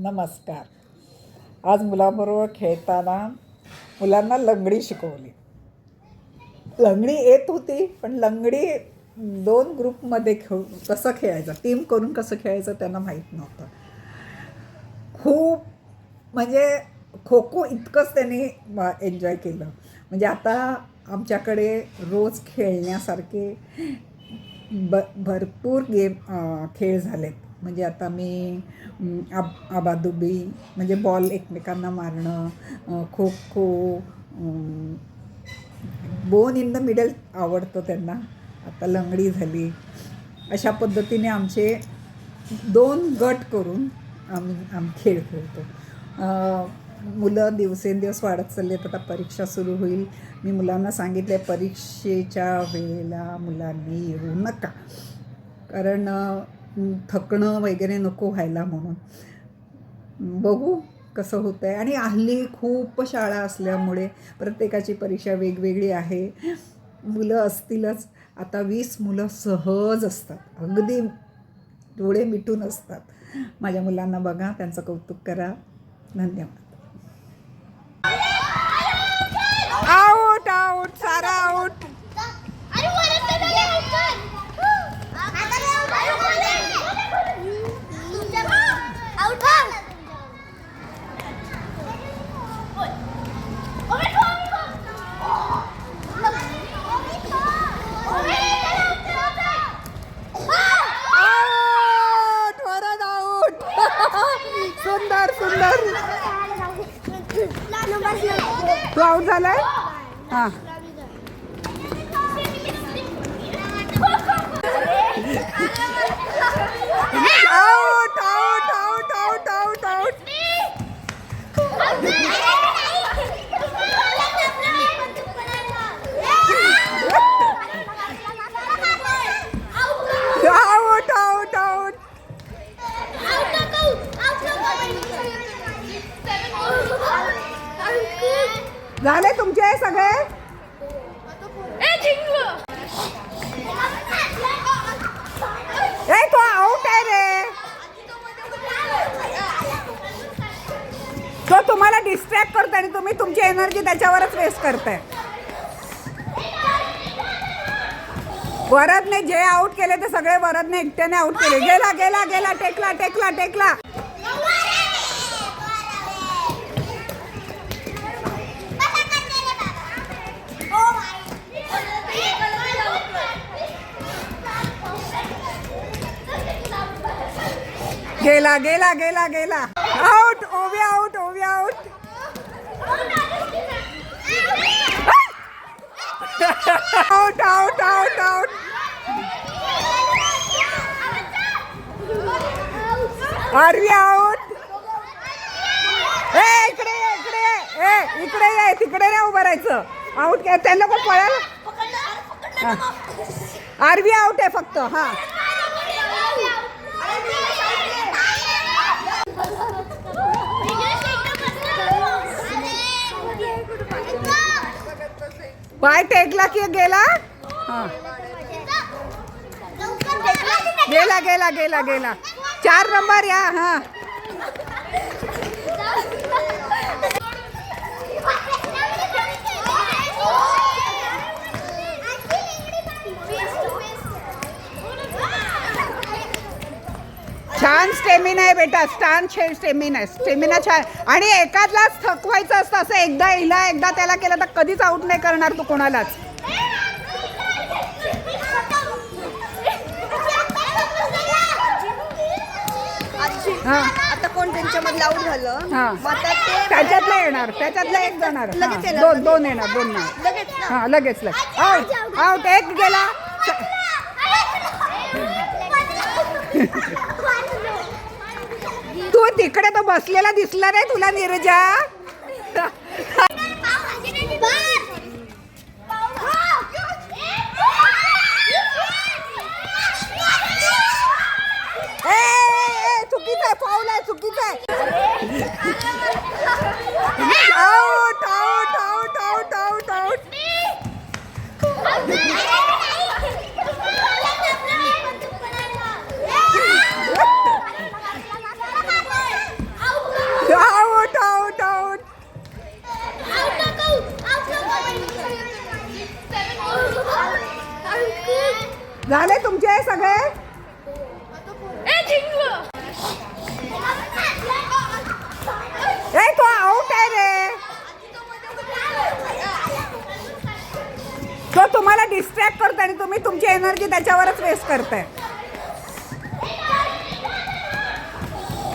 नमस्कार. आज मुलाबरोबर खेळताना मुलांना लंगडी शिकवली. लंगडी येत होती, पण लंगडी दोन ग्रुपमध्ये कसं खेळायचं, टीम करून कसं खेळायचं त्यांना माहीत नव्हतं. खूप म्हणजे खो खो इतकंच त्यांनी एन्जॉय केलं. म्हणजे आता आमच्याकडे रोज खेळण्यासारखे भरपूर खेळ झालेत. म्हणजे आता मी आबाधुबी म्हणजे बॉल एकमेकांना मारणं, kho kho, bone in the middle आवडतं त्यांना. आता लंगडी झाली. अशा पद्धतीने आमचे 2 गट करून आम्ही खेळ खेळतो. मुलं दिवसेंदिवस वाढत चाललेत. आता परीक्षा सुरू होईल. मी मुलांना सांगितले परीक्षेच्या वेळेला मुलांनी येऊ नका, कारण थकणं वगैरे नको व्हायला म्हणून. बघू कसं होतं आहे. आणि हल्ली खूप शाळा असल्यामुळे प्रत्येकाची परीक्षा वेगवेगळी आहे. मुलं असतीलच. आता 20 मुलं सहज असतात, अगदी डोळे मिटून असतात. माझ्या मुलांना बघा, त्यांचं कौतुक करा. धन्यवाद. आऊट आऊट, सारा आऊट. सुंदर सुंदर. तू आऊट झालाय. हां, out out out out out out. Out out out. झाले तुमचे सगळे. ए तो आऊट आहे रे. तो तुम्हाला डिस्ट्रॅक्ट करतो आणि तुम्ही तुमची एनर्जी त्याच्यावरच वेस्ट करताय. वरदने जे आऊट केले ते सगळे वरदने एकट्याने आऊट केले. गेला गेला गेला. टेकला टेकला टेकला. गेला गेला गेला गेला. Out. OV out. OV out. Out out out out. RV out. ए इकडे ये, इकडे ये. ए इकडे ये, तिकडे नाही उभं राहायचं. आउट काय त्यांना पण पळायला. आरवी आउट आहे फक्त. हा, पाय टेकला की गेला. हा, गेला गेला गेला गेला. 4 नंबर या. हा, छान स्टेमिना आहे बेटा. स्टेमिना छान. आणि एकादलाच थकवायचं असतं. असं एकदा हिला एकदा त्याला केलं तर कधीच आऊट नाही करणार तू कोणालाच. हा, आता कोण त्यांच्यामधलं आऊट झालं. हा, त्याच्यातलं येणार. त्याच्यातलं एक जाणार. दोन येणार. 2 नाही. हा, लगेच आऊट आऊट. एक गेला. तू तिकडे तो बसलेला दिसला नाही तुला नीरजा. चुकीचं आहे. फाऊल आहे. चुकीचं आहे. Out out out out out out. झाले तुमचे सगळे? ए तो आउट आहे रे. तो तुम्हाला डिस्ट्रॅक्ट करतो आणि तुम्ही तुमची एनर्जी त्याच्यावरच वेस्ट करताय.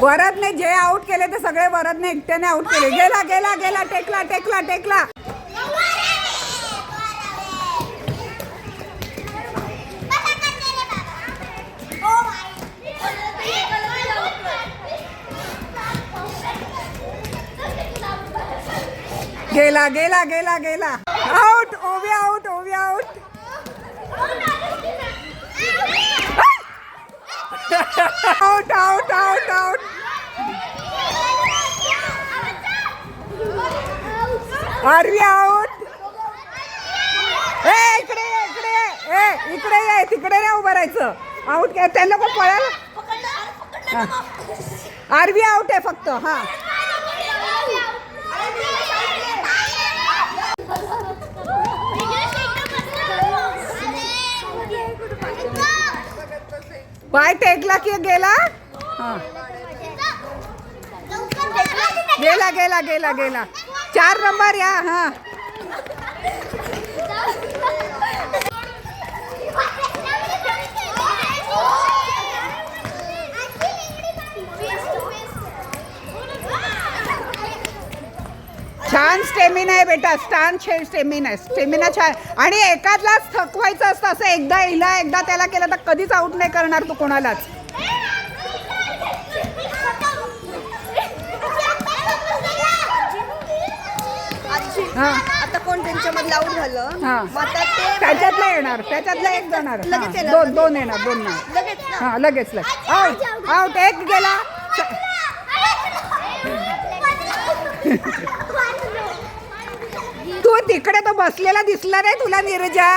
वरदने जे आउट केले ते सगळे वरदने एकट्याने आउट केले. गेला गेला गेला टेकला टेकला टेकला. गेला गेला गेला गेला. Out. OV out. OV out. Out out out out. RV out. ए इकडे ये, इकडे ये. ए इकडे ये, तिकडे नाही उभं राहायचं. आउट काय त्यांना कोण पळायला. आरवी आउट आहे फक्त. हा पाय टेकला की गेला. हा गेला गेला गेला गेला. 4 नंबर या. हा छान स्टेमिना आहे बेटा. स्टेमिना छान. आणि एकालाच थकवायचं असतं. असं एकदा हिला एकदा त्याला केलं तर कधीच आउट नाही करणार तू कोणालाच. हा आता कोण त्यांच्यामधलं आउट झालं हा मग आता ते त्याच्यातला येणार. त्याच्यातला एक जाणार. लगेच येणार. दोन दोन येणार. दोन नाही. लगेच ना. हा लगेच लगेच. Out out. एक गेला. तू तिकडे तो बसलेला दिसला नाही तुला नीरजा.